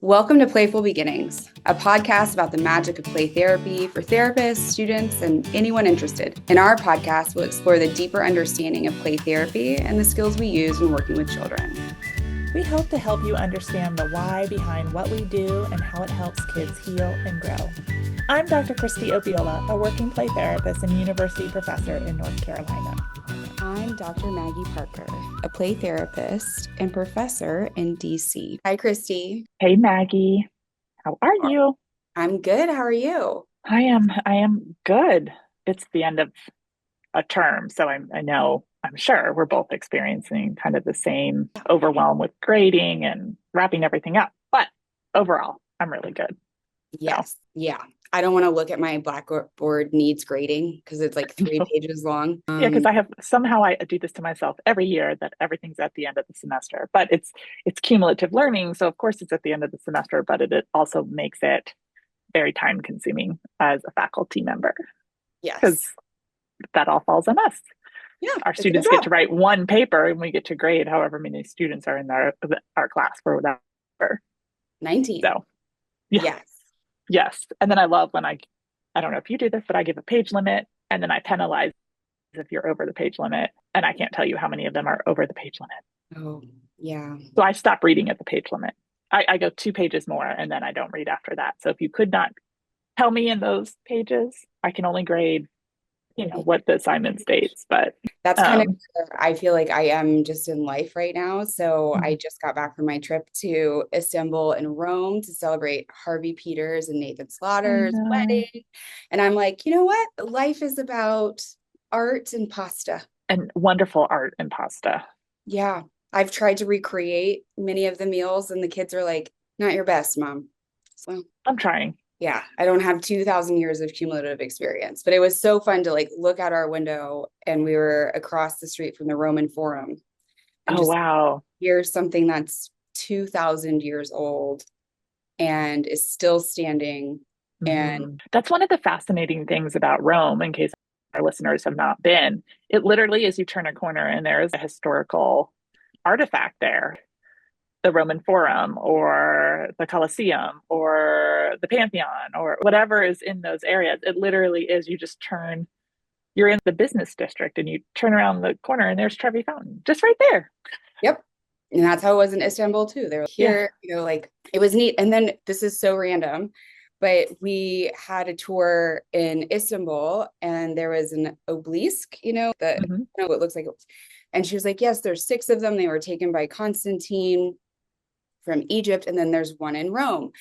Welcome to Playful Beginnings, a podcast about the magic of play therapy for therapists, students, and anyone interested. In our podcast, we'll explore the deeper understanding of play therapy and the skills we use when working with children. We hope to help you understand the why behind what we do and how it helps kids heal and grow. I'm Dr. Christy Opiola, a working play therapist and university professor in North Carolina. I'm Dr. Maggie Parker, a play therapist and professor in DC. Hi, Christy. Hey, Maggie. How are you? I'm good. How are you? I am good. It's the end of a term, so I'm sure we're both experiencing kind of the same overwhelm with grading and wrapping everything up. But overall, I'm really good. Yes. So. Yeah. I don't want to look at my Blackboard needs grading because it's like 3 pages long. Yeah, because I do this to myself every year that everything's at the end of the semester, but it's cumulative learning. So of course it's at the end of the semester, but it also makes it very time consuming as a faculty member. Yes. Because that all falls on us. Yeah. Our students get to write one paper and we get to grade however many students are in our class for whatever. 19. So yeah. Yes. Yes. And then I love when I don't know if you do this, but I give a page limit and then I penalize if you're over the page limit. And I can't tell you how many of them are over the page limit. Oh, yeah. So I stop reading at the page limit. I go 2 pages more and then I don't read after that. So if you could not tell me in those pages, I can only grade, what the assignment states. But that's kind of where I feel like I am just in life right now. So I just got back from my trip to Istanbul and Rome to celebrate Harvey Peters and Nathan Slaughter's wedding. And I'm like, you know what? Life is about art and pasta. And wonderful art and pasta. Yeah. I've tried to recreate many of the meals and the kids are like, not your best, Mom. So I'm trying. Yeah, I don't have 2,000 years of cumulative experience, but it was so fun to look out our window and we were across the street from the Roman Forum. And wow. Here's something that's 2,000 years old and is still standing. And that's one of the fascinating things about Rome, in case our listeners have not been. It literally is you turn a corner and there is a historical artifact there. The Roman Forum or the Colosseum or the Pantheon or whatever is in those areas. It literally is, you're in the business district and you turn around the corner and there's Trevi Fountain just right there. Yep. And that's how it was in Istanbul too. They were here, it was neat. And then this is so random, but we had a tour in Istanbul and there was an obelisk, what it looks like. And she was like, yes, there's 6 of them. They were taken by Constantine from Egypt. And then there's one in Rome.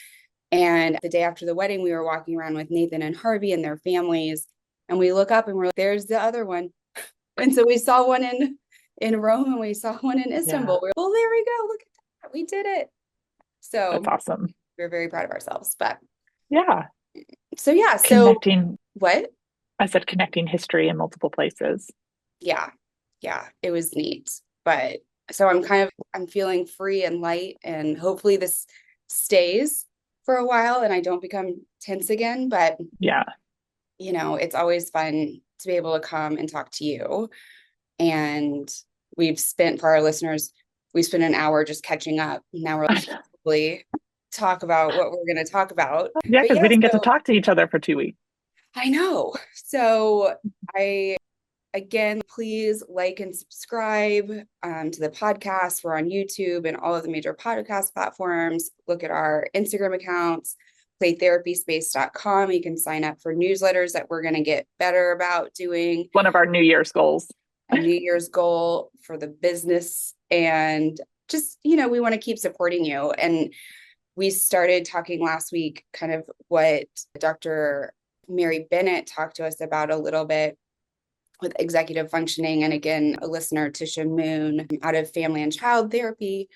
And the day after the wedding, we were walking around with Nathan and Harvey and their families. And we look up and we're like, there's the other one. And so we saw one in Rome and we saw one in Istanbul. We're like, well, there we go. Look at that. We did it. So that's awesome. We're very proud of ourselves. But yeah. So yeah. What? I said connecting history in multiple places. Yeah. Yeah. It was neat. But so I'm feeling free and light and hopefully this stays for a while and I don't become tense again. But yeah, it's always fun to be able to come and talk to you. And for our listeners, we spent an hour just catching up. Now we're probably talk about what we're going to talk about. Yeah, because we didn't get to talk to each other for 2 weeks. I know. So Again, please like and subscribe to the podcast. We're on YouTube and all of the major podcast platforms. Look at our Instagram accounts, playtherapyspace.com. You can sign up for newsletters that we're going to get better about doing. One of our New Year's goals. A New Year's goal for the business. And just, we want to keep supporting you. And we started talking last week, kind of what Dr. Mary Bennett talked to us about a little bit with executive functioning. And again, a listener, Tisha Moon, out of family and child therapy,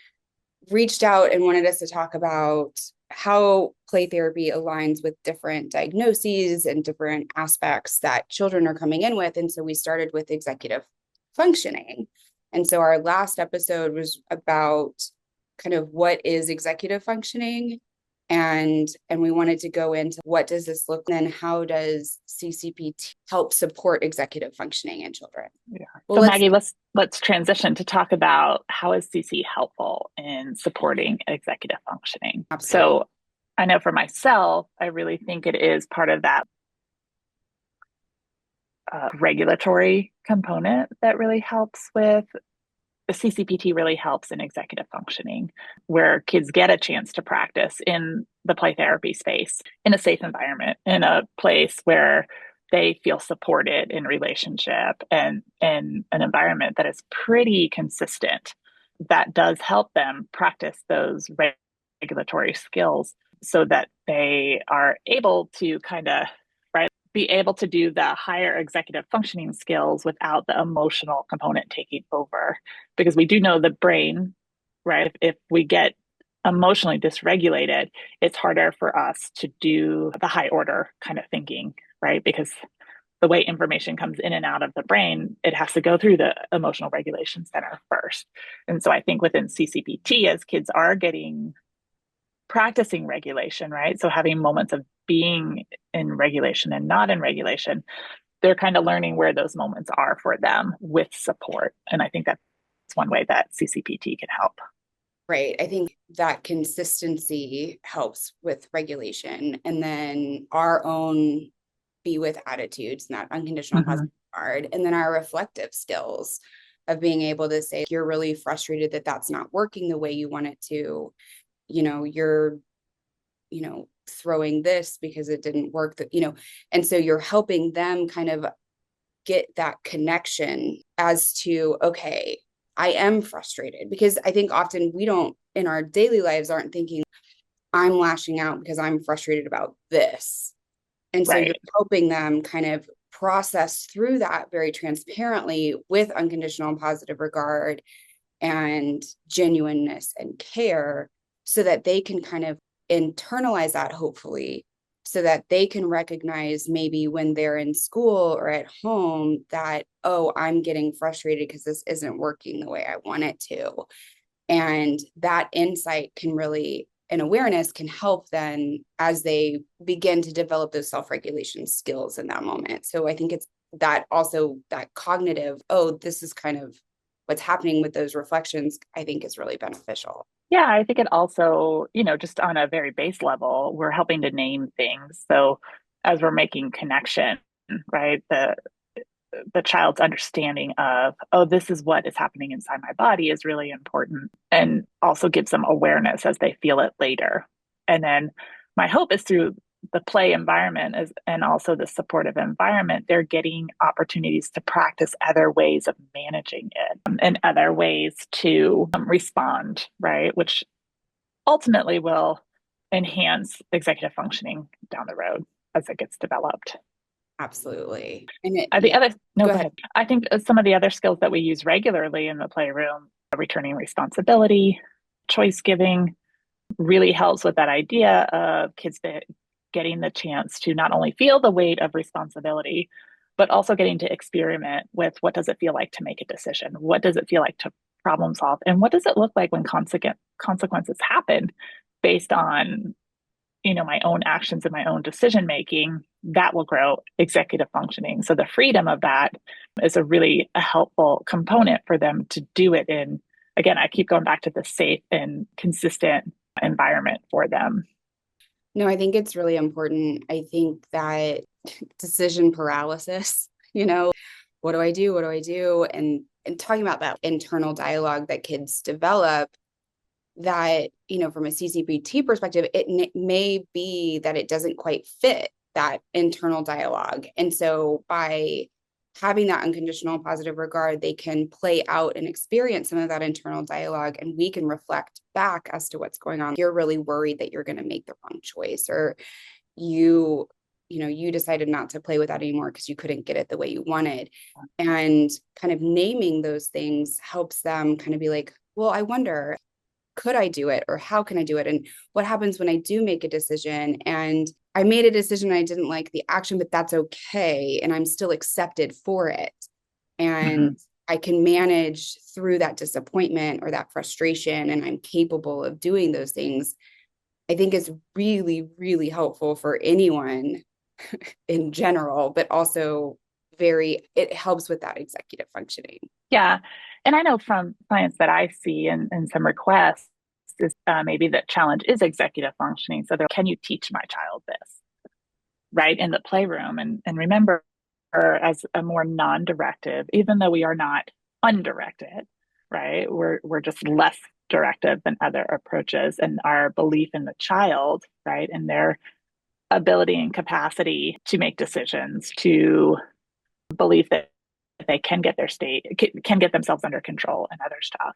reached out and wanted us to talk about how play therapy aligns with different diagnoses and different aspects that children are coming in with. And so we started with executive functioning. And so our last episode was about kind of what is executive functioning And we wanted to go into what does this look like, and how does CCPT help support executive functioning in children. Yeah. Well, So Maggie, let's transition to talk about how is CC helpful in supporting executive functioning. absolutely. So I know for myself, I really think it is part of that regulatory component that really helps with the CCPT really helps in executive functioning, where kids get a chance to practice in the play therapy space in a safe environment, in a place where they feel supported in relationship and in an environment that is pretty consistent. That does help them practice those regulatory skills so that they are able to kind of be able to do the higher executive functioning skills without the emotional component taking over. Because we do know the brain, right? If we get emotionally dysregulated, it's harder for us to do the high order kind of thinking, right? Because the way information comes in and out of the brain, it has to go through the emotional regulation center first. And so I think within CCPT, as kids are getting practicing regulation, right? So having moments of being in regulation and not in regulation, they're kind of learning where those moments are for them with support. And I think that's one way that CCPT can help. Right. I think that consistency helps with regulation. And then our own be with attitudes, not unconditional Mm-hmm. positive regard. And then our reflective skills of being able to say, you're really frustrated that that's not working the way you want it to. You're, throwing this because it didn't work, and so you're helping them kind of get that connection as to, okay, I am frustrated, because I think often we don't in our daily lives aren't thinking I'm lashing out because I'm frustrated about this. And so you're Right. helping them kind of process through that very transparently with unconditional and positive regard and genuineness and care, so that they can kind of internalize that, hopefully, so that they can recognize maybe when they're in school or at home that, oh, I'm getting frustrated because this isn't working the way I want it to. And that insight can really, and awareness can help then as they begin to develop those self-regulation skills in that moment. So I think it's that also that cognitive, oh, this is kind of what's happening with those reflections, I think is really beneficial. Yeah, I think it also, just on a very base level, we're helping to name things. So as we're making connection, right, the child's understanding of, oh, this is what is happening inside my body is really important, and also gives them awareness as they feel it later. And then my hope is through the play environment and also the supportive environment, they're getting opportunities to practice other ways of managing it and other ways to respond, right? Which ultimately will enhance executive functioning down the road as it gets developed. Absolutely. The Yeah, other, no, go go ahead. ahead. I think some of the other skills that we use regularly in the playroom, returning responsibility, choice giving, really helps with that idea of kids getting the chance to not only feel the weight of responsibility, but also getting to experiment with what does it feel like to make a decision? What does it feel like to problem solve? And what does it look like when consequences happen based on my own actions and my own decision making? That will grow executive functioning. So the freedom of that is a helpful component for them to do it in. Again, I keep going back to the safe and consistent environment for them. No, I think it's really important. I think that decision paralysis, what do I do? What do I do? And talking about that internal dialogue that kids develop, that, from a CCPT perspective, it may be that it doesn't quite fit that internal dialogue. And so by having that unconditional positive regard, they can play out and experience some of that internal dialogue, and we can reflect back as to what's going on. You're really worried that you're going to make the wrong choice, or you decided not to play with that anymore because you couldn't get it the way you wanted. And kind of naming those things helps them kind of be like, well, I wonder, could I do it, or how can I do it? And what happens when I do make a decision and I made a decision and I didn't like the action, but that's okay. And I'm still accepted for it. Mm-hmm. And I can manage through that disappointment or that frustration, and I'm capable of doing those things. I think is really, really helpful for anyone in general, but also it helps with that executive functioning. Yeah. And I know from clients that I see and some requests is maybe the challenge is executive functioning. So can you teach my child this, right, in the playroom? And remember, as a more non-directive, even though we are not undirected, right? We're just less directive than other approaches, and our belief in the child, right, and their ability and capacity to make decisions, to believe that they can get their state, can get themselves under control and other stuff.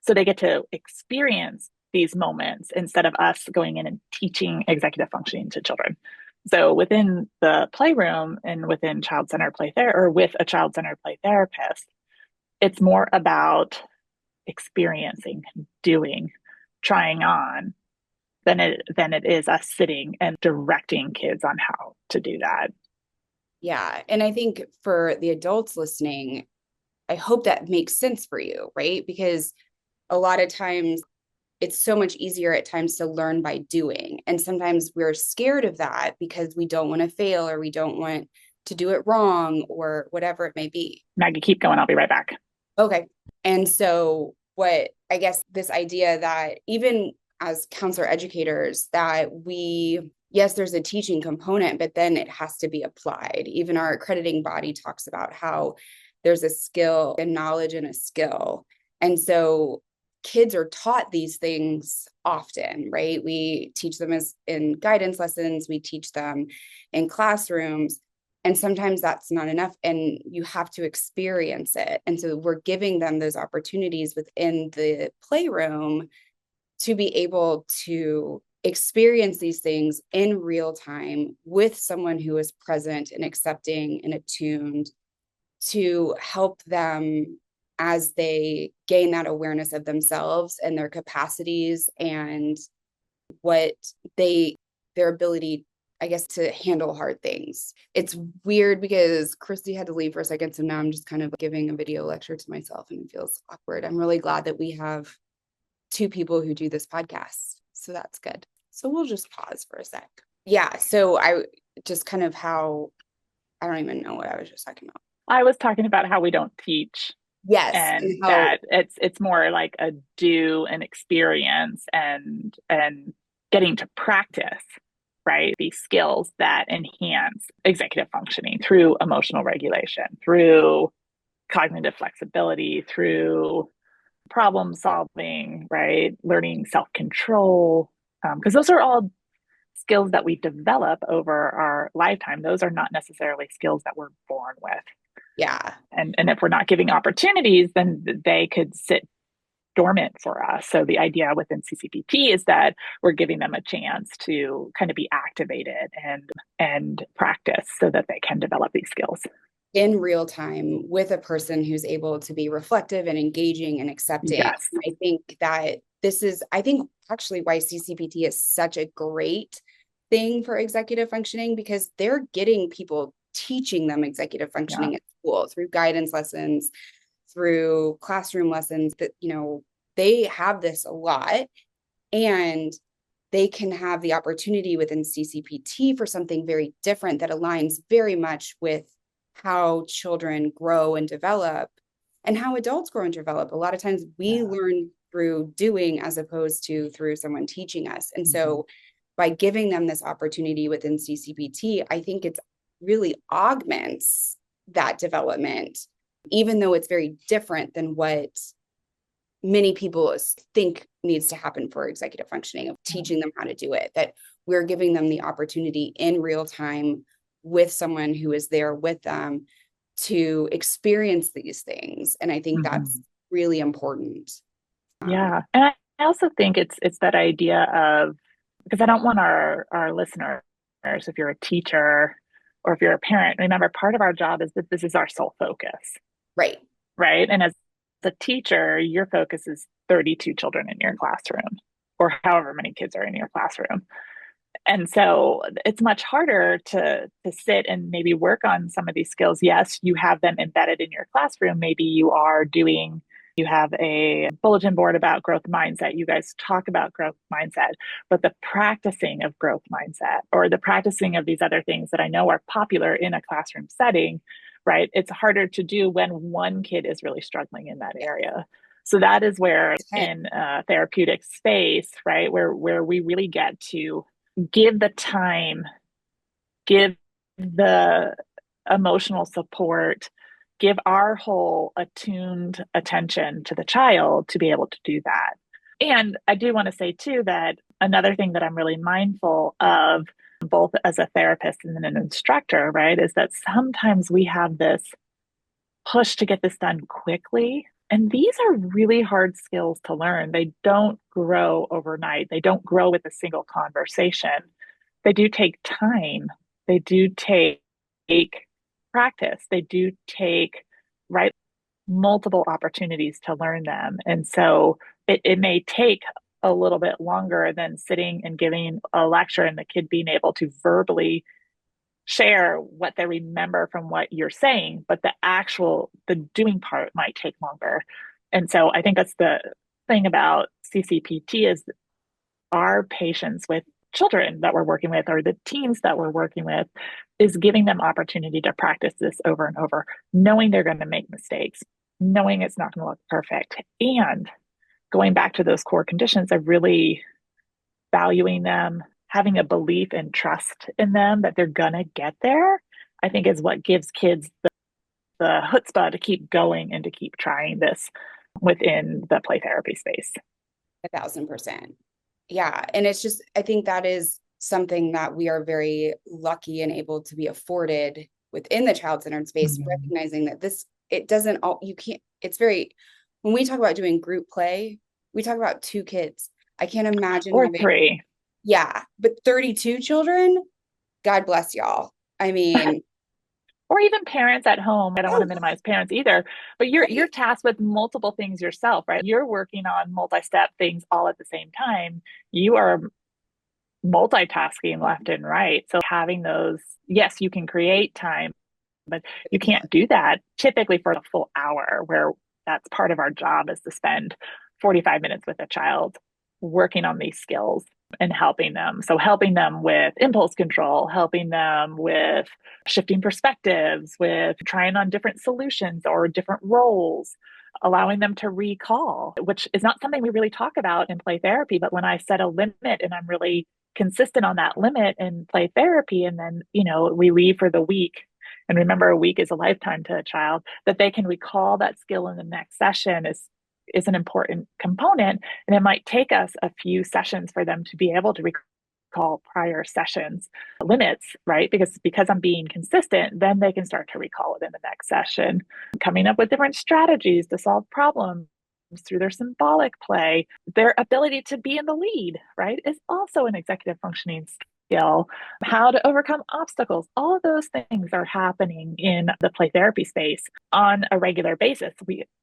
So they get to experience these moments instead of us going in and teaching executive functioning to children. So within the playroom and within child-centered play therapy, or with a child-centered play therapist, it's more about experiencing, doing, trying on than it is us sitting and directing kids on how to do that. Yeah. And I think for the adults listening, I hope that makes sense for you, right? Because a lot of times it's so much easier at times to learn by doing. And sometimes we're scared of that because we don't want to fail or we don't want to do it wrong or whatever it may be. Maggie, keep going. I'll be right back. Okay. And so what I guess this idea that even as counselor educators that yes, there's a teaching component, but then it has to be applied. Even our accrediting body talks about how there's a skill and knowledge and a skill. And so kids are taught these things often, right? We teach them as in guidance lessons, we teach them in classrooms, and sometimes that's not enough and you have to experience it. And so we're giving them those opportunities within the playroom to be able to experience these things in real time with someone who is present and accepting and attuned to help them as they gain that awareness of themselves and their capacities and what their ability, I guess, to handle hard things. It's weird because Christy had to leave for a second, so now I'm just kind of giving a video lecture to myself and it feels awkward. I'm really glad that we have two people who do this podcast, so that's good. So we'll just pause for a sec. Yeah, so I just kind of how, I don't even know what I was just talking about. I was talking about how we don't teach, Yes, and and how, that it's more like a do and experience and getting to practice, right, these skills that enhance executive functioning through emotional regulation, through cognitive flexibility, through problem solving, right, learning self-control, because those are all skills that we develop over our lifetime. Those are not necessarily skills that we're born with. yeah, And if we're not giving opportunities, then they could sit dormant for us. So the idea within CCPT is that we're giving them a chance to kind of be activated and practice so that they can develop these skills in real time with a person who's able to be reflective and engaging and accepting. yes. I think that I think actually why CCPT is such a great thing for executive functioning, because they're getting people teaching them executive Yeah. functioning at school through guidance lessons, through classroom lessons that, they have this a lot, and they can have the opportunity within CCPT for something very different that aligns very much with how children grow and develop and how adults grow and develop. A lot of times we Yeah. learn through doing as opposed to through someone teaching us. And Mm-hmm. so by giving them this opportunity within CCPT, I think it's really augments that development, even though it's very different than what many people think needs to happen for executive functioning, of teaching them how to do it, that we're giving them the opportunity in real time with someone who is there with them to experience these things. And I think that's Mm-hmm. really important. Yeah. And I also think it's that idea of, because I don't want our listeners, if you're a teacher or if you're a parent, remember part of our job is that this is our sole focus, Right. right? And as a teacher, your focus is 32 children in your classroom or however many kids are in your classroom. And so it's much harder to sit and maybe work on some of these skills. Yes, you have them embedded in your classroom. Maybe you are doing You have a bulletin board about growth mindset. You guys talk about growth mindset, but the practicing of growth mindset or the practicing of these other things that I know are popular in a classroom setting, right? It's harder to do when one kid is really struggling in that area. So that is where in a therapeutic space, right, where we really get to give the time, give the emotional support, give our whole attuned attention to the child to be able to do that. And I do want to say too that another thing that I'm really mindful of, both as a therapist and an instructor, right, is that sometimes we have this push to get this done quickly. And these are really hard skills to learn. They don't grow overnight. They don't grow with a single conversation. They do take time. They do take practice. They do take, right, multiple opportunities to learn them. And so it may take a little bit longer than sitting and giving a lecture and the kid being able to verbally share what they remember from what you're saying, but the doing part might take longer. And so I think that's the thing about CCPT is our patients with children that we're working with or the teams that we're working with is giving them opportunity to practice this over and over, knowing they're going to make mistakes, knowing it's not going to look perfect, and going back to those core conditions of really valuing them, having a belief and trust in them that they're going to get there, I think is what gives kids the chutzpah to keep going and to keep trying this within the play therapy space. 1,000%. Yeah. And it's just, I think that is something that we are very lucky and able to be afforded within the child-centered space, Mm-hmm. recognizing that it doesn't all, you can't, it's very, when we talk about doing group play, we talk about 2 kids. I can't imagine Or having, 3. yeah, but 32 children, God bless y'all. I mean, or even parents at home. I don't want to minimize parents either, but you're right. tasked with multiple things yourself, right? You're working on multi-step things all at the same time. You are multitasking left and right. So having those, yes, you can create time, but you can't do that typically for a full hour, where that's part of our job is to spend 45 minutes with a child working on these skills and helping them. So helping them with impulse control, helping them with shifting perspectives, with trying on different solutions or different roles, allowing them to recall, which is not something we really talk about in play therapy. But when I set a limit and I'm really consistent on that limit in play therapy, and then, we leave for the week, and remember, a week is a lifetime to a child, that they can recall that skill in the next session is an important component. And it might take us a few sessions for them to be able to recall prior sessions limits, right? Because I'm being consistent, then they can start to recall it in the next session, coming up with different strategies to solve problems through their symbolic play. Their ability to be in the lead, right, is also an executive functioning skill. How to overcome obstacles. All of those things are happening in the play therapy space on a regular basis.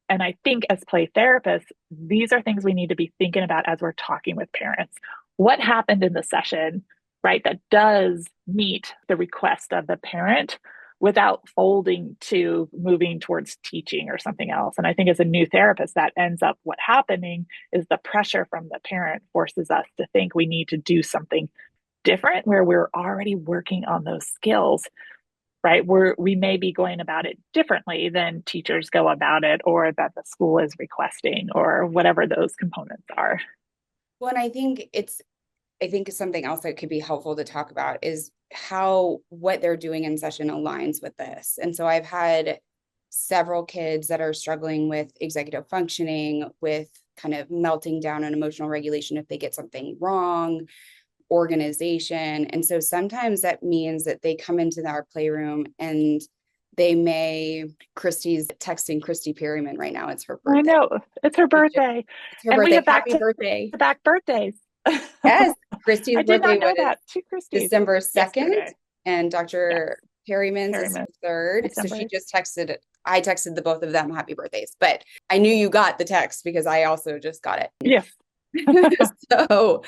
And I think as play therapists, these are things we need to be thinking about as we're talking with parents. What happened in the session, right, that does meet the request of the parent without folding to moving towards teaching or something else. And I think as a new therapist, that ends up what happening is the pressure from the parent forces us to think we need to do something different where we're already working on those skills, right? We may be going about it differently than teachers go about it, or that the school is requesting, or whatever those components are. Well, and I think something else that could be helpful to talk about is how what they're doing in session aligns with this. And so I've had several kids that are struggling with executive functioning, with kind of melting down on emotional regulation if they get something wrong, organization. And so sometimes that means that they come into our playroom and Christy's texting Christy Perryman right now. It's her birthday. I know, it's her birthday. It's her And birthday. we have Happy birthday. back birthdays. Yes. Christy's I did birthday not know was that. 2 Christies. December 2nd, Yesterday. and Dr. Yes. Perryman's is Perryman. 3rd. December. So she just texted, I texted the both of them happy birthdays, but I knew you got the text because I also just got it. Yes. So,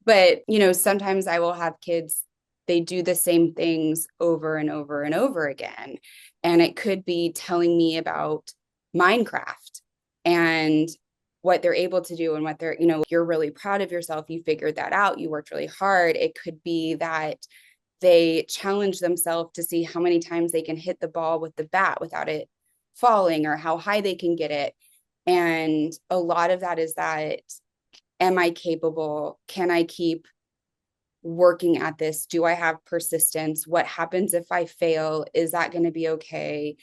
but sometimes I will have kids, they do the same things over and over and over again. And it could be telling me about Minecraft. and what they're able to do and what they're, you're really proud of yourself. You figured that out. You worked really hard. It could be that they challenge themselves to see how many times they can hit the ball with the bat without it falling, or how high they can get it. And a lot of that is that, am I capable? Can I keep working at this? Do I have persistence? What happens if I fail? Is that going to be okay?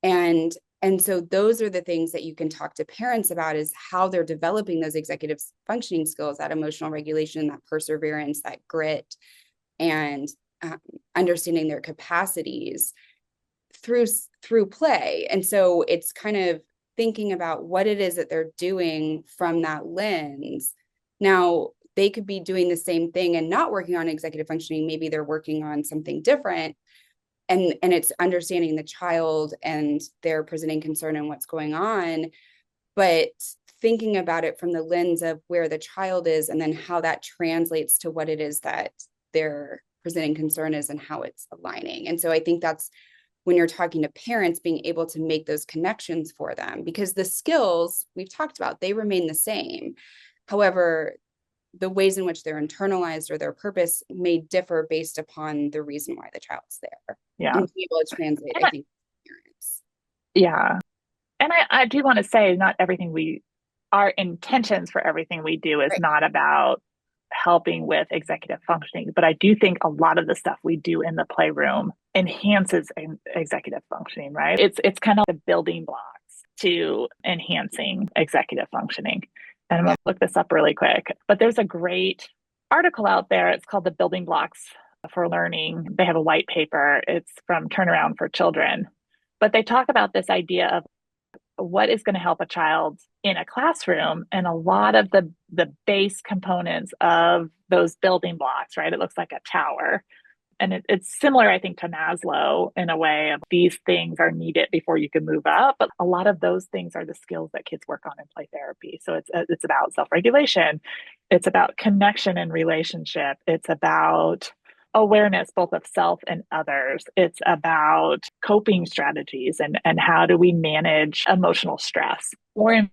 And so those are the things that you can talk to parents about, is how they're developing those executive functioning skills, that emotional regulation, that perseverance, that grit, and understanding their capacities through play. And so it's kind of thinking about what it is that they're doing from that lens. Now, they could be doing the same thing and not working on executive functioning. Maybe they're working on something different. And it's understanding the child and their presenting concern and what's going on, but thinking about it from the lens of where the child is, and then how that translates to what it is that their presenting concern is and how it's aligning. And so I think that's when you're talking to parents, being able to make those connections for them, because the skills we've talked about, they remain the same. However, the ways in which they're internalized or their purpose may differ based upon the reason why the child's there. Yeah. And to be able to translate, I think, parents. Yeah. And I do want to say, not everything our intentions for everything we do is Right. not about helping with executive functioning, but I do think a lot of the stuff we do in the playroom enhances executive functioning, right? It's kind of the building blocks to enhancing executive functioning. And I'm going to look this up really quick, but there's a great article out there. It's called The Building Blocks for Learning. They have a white paper. It's from Turnaround for Children. But they talk about this idea of what is going to help a child in a classroom, and a lot of the base components of those building blocks, right? It looks like a tower. And it's similar, I think, to Maslow in a way of these things are needed before you can move up. But a lot of those things are the skills that kids work on in play therapy. So it's about self-regulation. It's about connection and relationship. It's about awareness, both of self and others. It's about coping strategies and how do we manage emotional stress or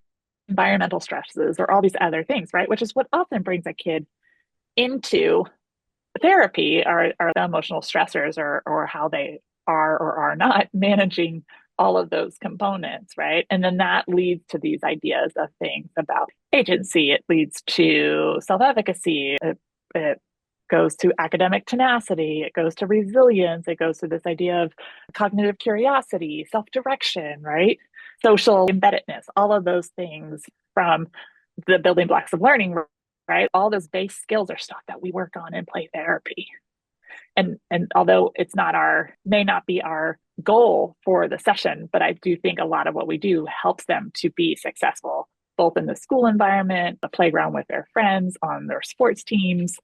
environmental stresses or all these other things, right? Which is what often brings a kid into therapy are the emotional stressors, or how they are or are not managing all of those components, right? And then that leads to these ideas of things about agency. It leads to self-efficacy. It goes to academic tenacity. It goes to resilience. It goes to this idea of cognitive curiosity, self-direction, right? Social embeddedness, all of those things from the building blocks of learning, right? All those base skills are stuff that we work on in play therapy. And although may not be our goal for the session, but I do think a lot of what we do helps them to be successful, both in the school environment, the playground with their friends, on their sports teams,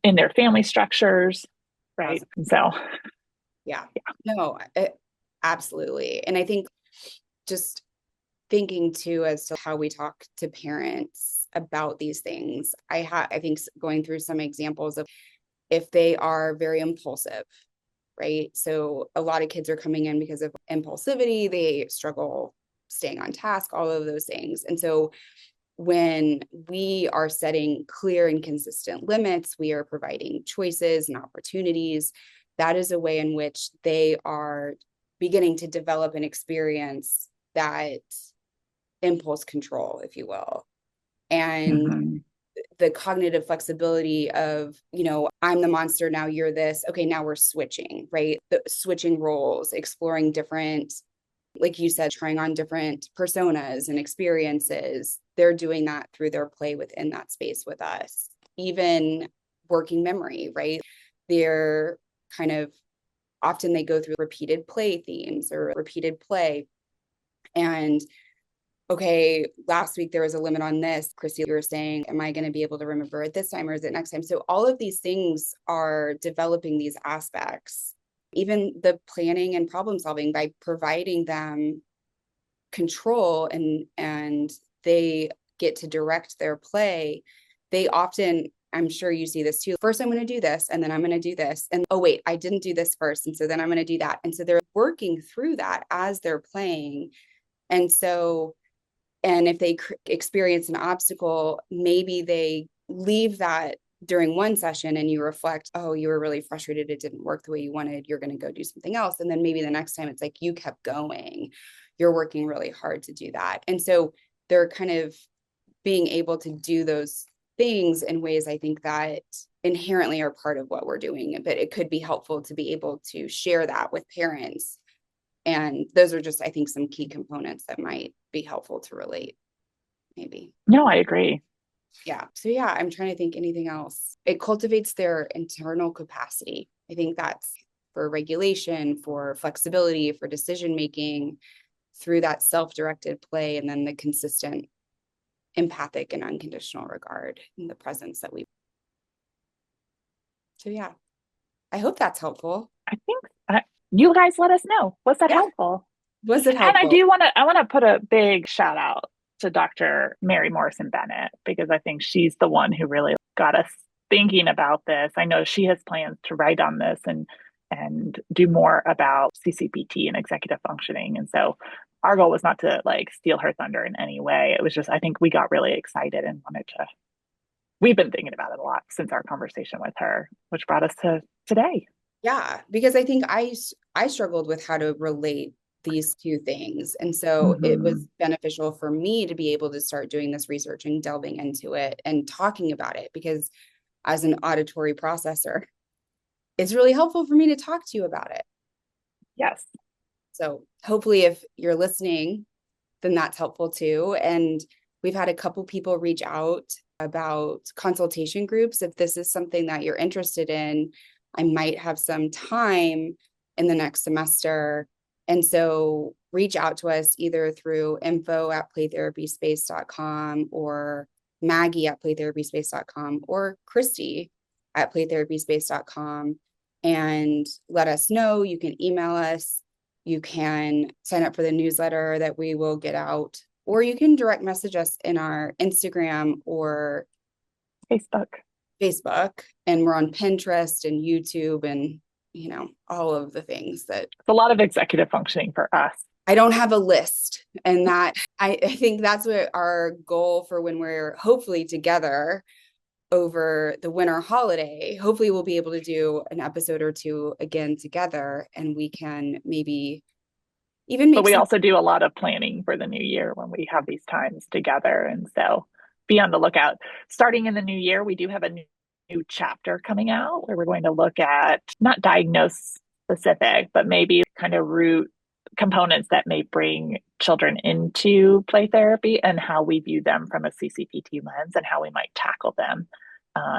in their family structures, right? Awesome. So, yeah. No, absolutely. And I think just thinking too as to how we talk to parents about these things, I think going through some examples of if they are very impulsive, right? So a lot of kids are coming in because of impulsivity, they struggle staying on task, all of those things. And so when we are setting clear and consistent limits, we are providing choices and opportunities. That is a way in which they are beginning to develop and experience that impulse control, if you will. And the cognitive flexibility of, I'm the monster, now you're this. Okay, now we're switching, right? The switching roles, exploring different, like you said, trying on different personas and experiences. They're doing that through their play within that space with us. Even working memory, right? They're kind of often they go through repeated play themes or repeated play. And okay, last week there was a limit on this. Christy, you were saying, am I going to be able to remember it this time or is it next time? So all of these things are developing these aspects, even the planning and problem solving, by providing them control and they get to direct their play. They often, I'm sure you see this too. First, I'm going to do this and then I'm going to do this. And oh, wait, I didn't do this first. And so then I'm going to do that. And so they're working through that as they're playing. And so And if they experience an obstacle, maybe they leave that during one session and you reflect, oh, you were really frustrated. It didn't work the way you wanted. You're going to go do something else. And then maybe the next time it's like you kept going. You're working really hard to do that. And so they're kind of being able to do those things in ways I think that inherently are part of what we're doing. But it could be helpful to be able to share that with parents. And those are just, I think, some key components that might be helpful to relate, maybe. No, I agree. Yeah. So yeah, I'm trying to think anything else. It cultivates their internal capacity. I think that's for regulation, for flexibility, for decision making through that self-directed play, and then the consistent empathic and unconditional regard in the presence that we. So yeah, I hope that's helpful. I think you guys let us know. Was that Yeah. helpful? Was it And helpful? I want to put a big shout out to Dr. Mary Morrison Bennett, because I think she's the one who really got us thinking about this. I know she has plans to write on this and do more about CCPT and executive functioning. And so our goal was not to like steal her thunder in any way. It was just, I think we got really excited and wanted to, we've been thinking about it a lot since our conversation with her, which brought us to today. Yeah, because I think I struggled with how to relate these two things. And so it Mm-hmm. was beneficial for me to be able to start doing this research and delving into it and talking about it, because as an auditory processor, it's really helpful for me to talk to you about it. Yes. So hopefully if you're listening, then that's helpful too. And we've had a couple people reach out about consultation groups. If this is something that you're interested in, I might have some time in the next semester. And so reach out to us either through info@playtherapyspace.com or Maggie@playtherapyspace.com or Christy@playtherapyspace.com and let us know. You can email us. You can sign up for the newsletter that we will get out, or you can direct message us in our Instagram or Facebook. And we're on Pinterest and YouTube and, all of the things that. It's a lot of executive functioning for us. I don't have a list. And that I think that's what our goal for when we're hopefully together over the winter holiday. Hopefully we'll be able to do an episode or two again together, and we can maybe even But make we some. also do a lot of planning for the new year when we have these times together. And so be on the lookout. Starting in the new year, we do have a new chapter coming out where we're going to look at not diagnose specific, but maybe kind of root components that may bring children into play therapy and how we view them from a CCPT lens and how we might tackle them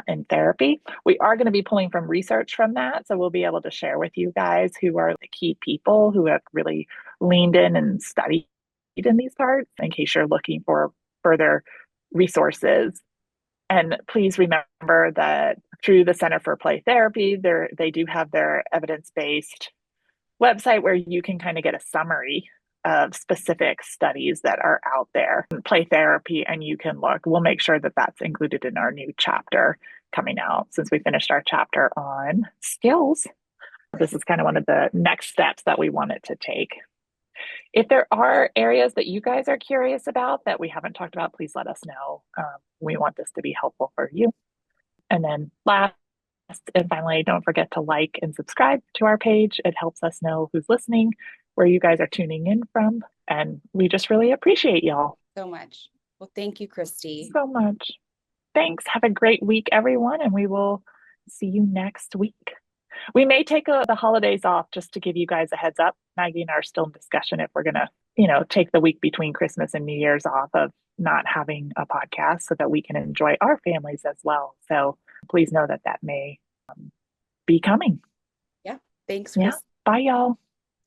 in therapy. We are going to be pulling from research from that. So we'll be able to share with you guys who are the key people who have really leaned in and studied in these parts in case you're looking for further resources. And please remember that through the Center for Play Therapy, they do have their evidence-based website where you can kind of get a summary of specific studies that are out there in play therapy, and you can look. We'll make sure that that's included in our new chapter coming out since we finished our chapter on skills. This is kind of one of the next steps that we wanted to take. If there are areas that you guys are curious about that we haven't talked about, please let us know. We want this to be helpful for you. And then last and finally, don't forget to like and subscribe to our page. It helps us know who's listening, where you guys are tuning in from. And we just really appreciate y'all So much. Well, thank you, Christy. so much. Thanks. Have a great week, everyone. And we will see you next week. We may take the holidays off just to give you guys a heads up. Maggie and I are still in discussion if we're going to, take the week between Christmas and New Year's off of not having a podcast so that we can enjoy our families as well. So please know that may be coming. Yeah. Thanks, Yeah. Chris. Bye, y'all.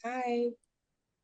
Bye.